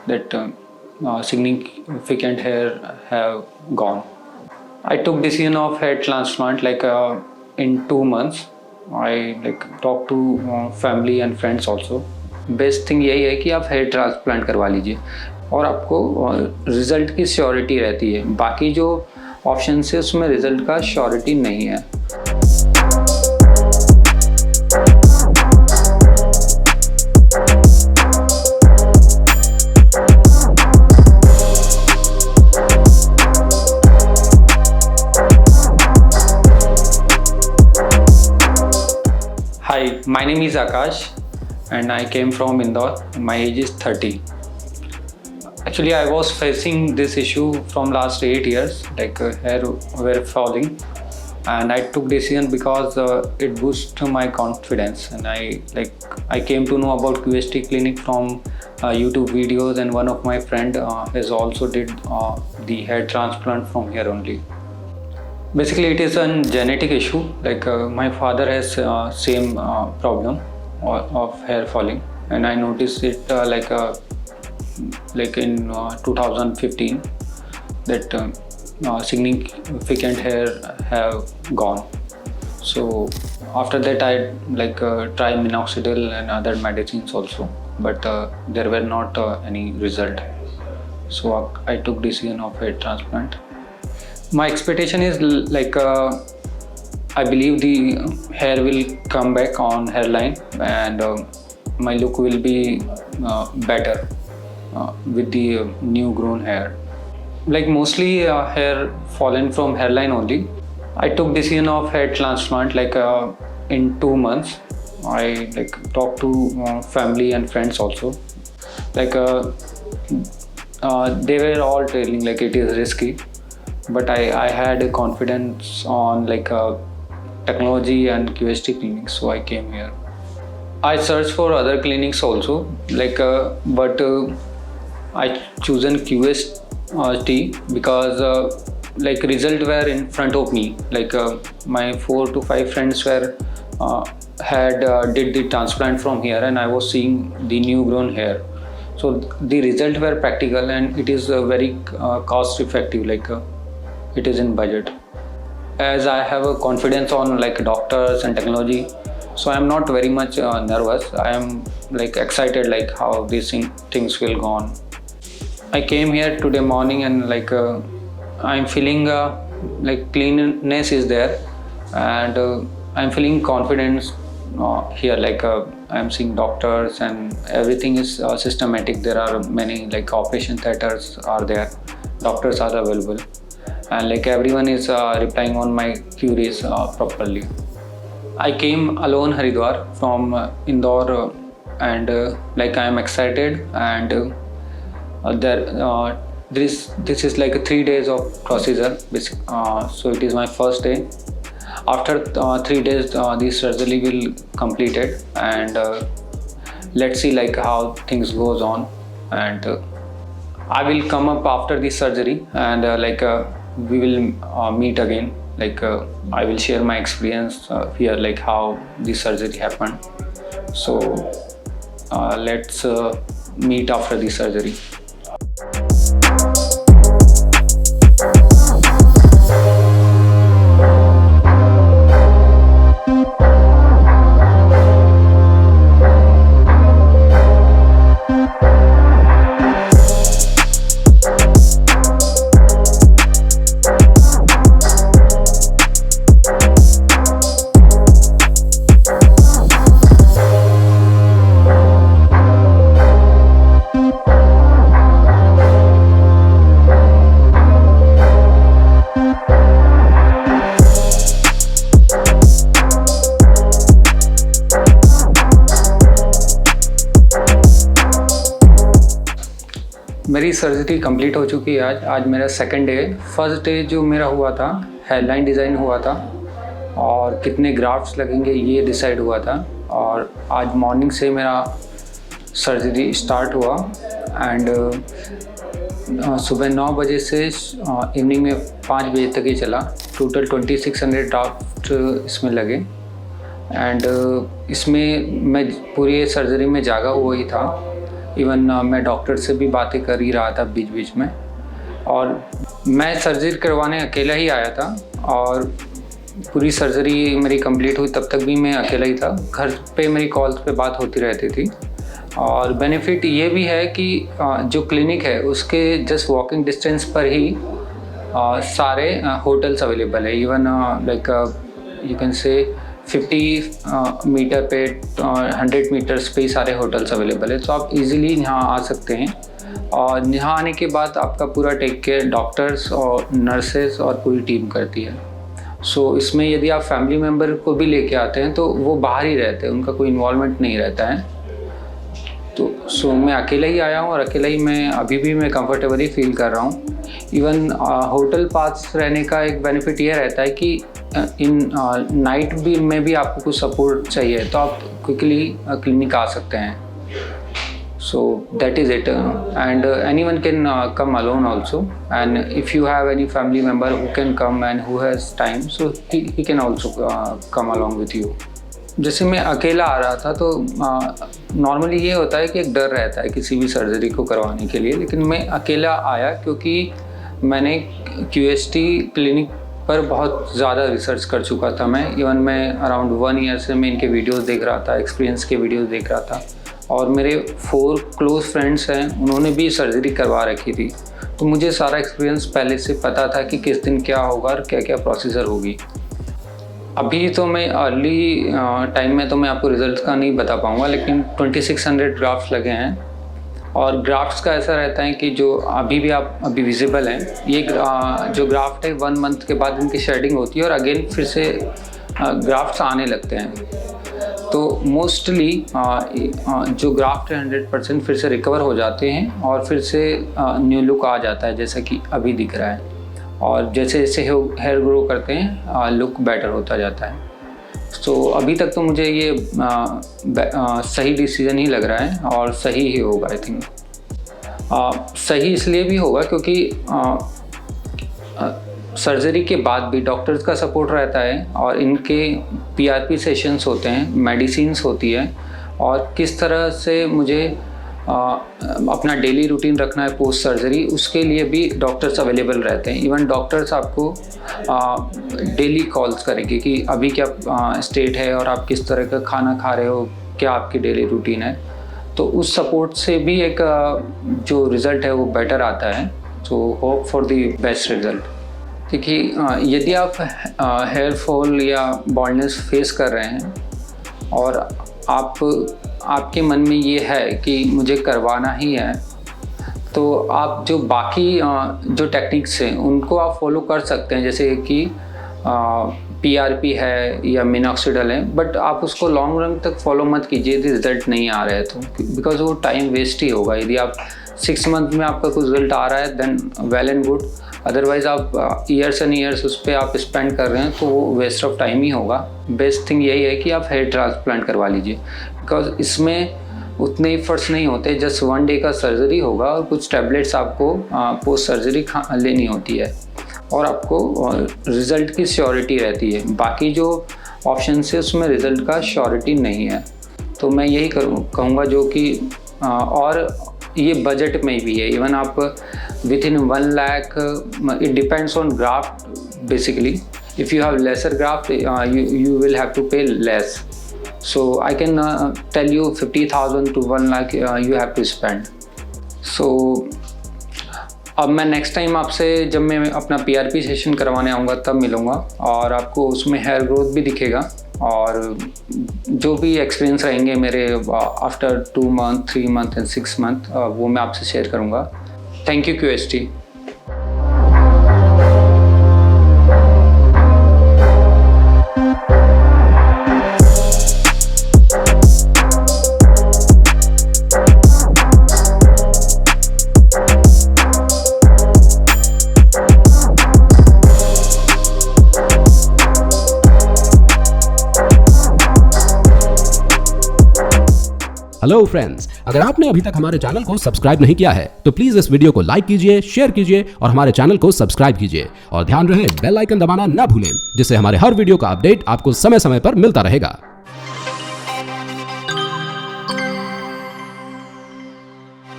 that significant hair have gone. I took decision of hair transplant in 2 months. I talked to family and friends also. Best thing यही है कि आप hair transplant करवा लीजिए और आपको रिज़ल्ट की श्योरिटी रहती है। बाकी जो ऑप्शन है उसमें रिज़ल्ट का श्योरिटी नहीं है। Hi, my name is Akash and I came from Indore. My age is 30. Actually, I was facing this issue from last 8 years, hair were falling, and I took decision because it boosted my confidence. And I came to know about QST clinic from YouTube videos, and one of my friend has also did the hair transplant from here only. Basically, it is a genetic issue. My father has same problem of hair falling, and I noticed it in 2015 that significant hair have gone. So after that, I tried minoxidil and other medicines also, but there were not any result. So I took decision of hair transplant. My expectation is I believe the hair will come back on hairline, and my look will be better with the new grown hair. Mostly hair fallen from hairline only. I took decision of hair transplant in 2 months. I talked to family and friends also. They were all telling it is risky, but I had a confidence on technology and QST clinics, so I came here. I searched for other clinics also, but I chosen QST because result were in front of me. My 4 to 5 friends were did the transplant from here, and I was seeing the new grown hair. So the result were practical, and it is very cost effective. It is in budget. As I have a confidence on doctors and technology, so I am not very much nervous. I am excited how these things will go on. I came here today morning, and I am feeling cleanness is there, and I am feeling confidence here. I am seeing doctors, and everything is systematic. There are many operation theaters are there, doctors are available, and everyone is replying on my queries properly. I came alone Haridwar from Indore, and I am excited, and this is a 3 days of procedure. So it is my first day. After 3 days, the surgery will completed, and let's see how things goes on, and I will come up after the surgery, and we will meet again. I will share my experience here, how the surgery happened. So let's meet after the surgery. मेरी surgery complete हो चुकी है। आज मेरा second day है। First day जो मेरा हुआ था, हेयरलाइन डिज़ाइन हुआ था और कितने ग्राफ्ट्स लगेंगे ये डिसाइड हुआ था, और आज मॉर्निंग से मेरा सर्जरी स्टार्ट हुआ, एंड सुबह 9 बजे से इवनिंग में 5 बजे तक ही चला। टोटल 2600 ड्राफ्ट इसमें लगे, एंड इसमें मैं पूरी सर्जरी में जागा हुआ ही था, इवन मैं डॉक्टर से भी बातें कर ही रहा था बीच बीच में। और मैं सर्जरी करवाने अकेला ही आया था और पूरी सर्जरी मेरी कंप्लीट हुई तब तक भी मैं अकेला ही था। घर पे मेरी कॉल्स पे बात होती रहती थी। और बेनिफिट ये भी है कि जो क्लिनिक है उसके जस्ट वॉकिंग डिस्टेंस पर ही सारे होटल्स अवेलेबल है। Even like you can say 50 metre पे 100 मीटर्स पे ही सारे होटल्स अवेलेबल है, तो आप इजीली यहाँ आ सकते हैं। और यहाँ आने के बाद आपका पूरा टेक केयर डॉक्टर्स और नर्सेस और पूरी टीम करती है। सो इसमें यदि आप फैमिली मेम्बर को भी लेके आते हैं तो वो बाहर ही रहते हैं, उनका कोई इन्वॉल्वमेंट नहीं रहता है। तो मैं अकेला ही आया हूँ और अकेला ही मैं अभी भी मैं कंफर्टेबली फील कर रहा हूँ। इवन होटल पास रहने का एक बेनिफिट ये रहता है कि इन नाइट भी में भी आपको कुछ सपोर्ट चाहिए तो आप क्विकली क्लिनिक आ सकते हैं। So that is it, and anyone can come alone also, and if you have any family member who can come and who has time, so he can also come along with you. जैसे मैं अकेला आ रहा था तो normally ये होता है कि एक डर रहता है किसी भी सर्जरी को करवाने के लिए, लेकिन मैं अकेला आया क्योंकि मैंने QST क्लिनिक पर बहुत ज़्यादा रिसर्च कर चुका था। मैं अराउंड 1 ईयर से मैं इनके वीडियोस देख रहा था, एक्सपीरियंस के वीडियोस देख रहा था। और मेरे 4 क्लोज फ्रेंड्स हैं, उन्होंने भी सर्जरी करवा रखी थी, तो मुझे सारा एक्सपीरियंस पहले से पता था कि किस दिन क्या होगा और क्या क्या प्रोसीजर होगी। अभी तो मैं अर्ली टाइम में तो मैं आपको रिज़ल्ट का नहीं बता पाऊँगा, लेकिन 2600 ग्राफ्ट्स लगे हैं। और ग्राफ्ट्स का ऐसा रहता है कि जो अभी विजिबल हैं, ये जो ग्राफ्ट है 1 मंथ के बाद इनकी शेडिंग होती है और अगेन फिर से ग्राफ्ट्स आने लगते हैं। तो मोस्टली जो ग्राफ्ट है 100% फिर से रिकवर हो जाते हैं और फिर से न्यू लुक आ जाता है, जैसा कि अभी दिख रहा है। और जैसे जैसे हेयर ग्रो करते हैं लुक बेटर होता जाता है। सो अभी तक तो मुझे ये सही डिसीजन ही लग रहा है और सही ही होगा। आई थिंक सही इसलिए भी होगा क्योंकि सर्जरी के बाद भी डॉक्टर्स का सपोर्ट रहता है और इनके PRP सेशंस होते हैं, मेडिसिन्स होती है, और किस तरह से मुझे अपना डेली रूटीन रखना है पोस्ट सर्जरी, उसके लिए भी डॉक्टर्स अवेलेबल रहते हैं। इवन डॉक्टर्स आपको डेली कॉल्स करेंगे कि अभी क्या स्टेट है और आप किस तरह का खाना खा रहे हो, क्या आपकी डेली रूटीन है। तो उस सपोर्ट से भी एक जो रिज़ल्ट है वो बेटर आता है। So hope for the best result. देखिए, यदि आप हेयर फॉल या बॉल्डनेस फेस कर रहे हैं और आपके मन में ये है कि मुझे करवाना ही है, तो आप जो बाकी जो टेक्निक्स हैं उनको आप फॉलो कर सकते हैं, जैसे कि PRP है या मिनॉक्सिडिल है, बट आप उसको लॉन्ग रन तक फॉलो मत कीजिए यदि रिजल्ट नहीं आ रहे तो, बिकॉज वो टाइम वेस्ट ही होगा। यदि आप 6 मंथ में आपका कुछ रिजल्ट आ रहा है then well and good, otherwise आप ईयर्स एंड ईयर्स उस पर आप स्पेंड कर रहे हैं तो वो वेस्ट ऑफ टाइम ही होगा। बेस्ट थिंग यही है कि आप हेयर ट्रांसप्लांट करवा लीजिए, बिकॉज इसमें उतने एफर्ट्स नहीं होते। जस्ट 1 डे का सर्जरी होगा और कुछ टैबलेट्स आपको पोस्ट सर्जरी लेनी होती है और आपको रिज़ल्ट की श्योरिटी रहती है। बाकी जो ऑप्शन है उसमें रिज़ल्ट का श्योरिटी नहीं है। तो मैं यही कहूँगा जो कि और ये बजट में भी है। इवन आप within 1 lakh, it depends on graft basically. If you have lesser graft, you will have to pay less. So I can tell you 50,000 to 1 lakh you have to spend. So अब मैं next time आपसे जब मैं अपना PRP session करवाने आऊँगा तब मिलूँगा और आपको उसमें हेयर ग्रोथ भी दिखेगा और जो भी एक्सपीरियंस रहेंगे मेरे after 2 month, 3 month and 6 month वो मैं आपसे शेयर करूँगा। Thank you QST। Hello friends, अगर आपने अभी तक हमारे चैनल को सब्सक्राइब नहीं किया है तो प्लीज इस वीडियो को लाइक कीजिए, शेयर कीजिए और हमारे चैनल को सब्सक्राइब कीजिए और ध्यान रहे बेल आइकन दबाना ना भूलें, जिससे हमारे हर वीडियो का अपडेट आपको समय समय पर मिलता रहेगा।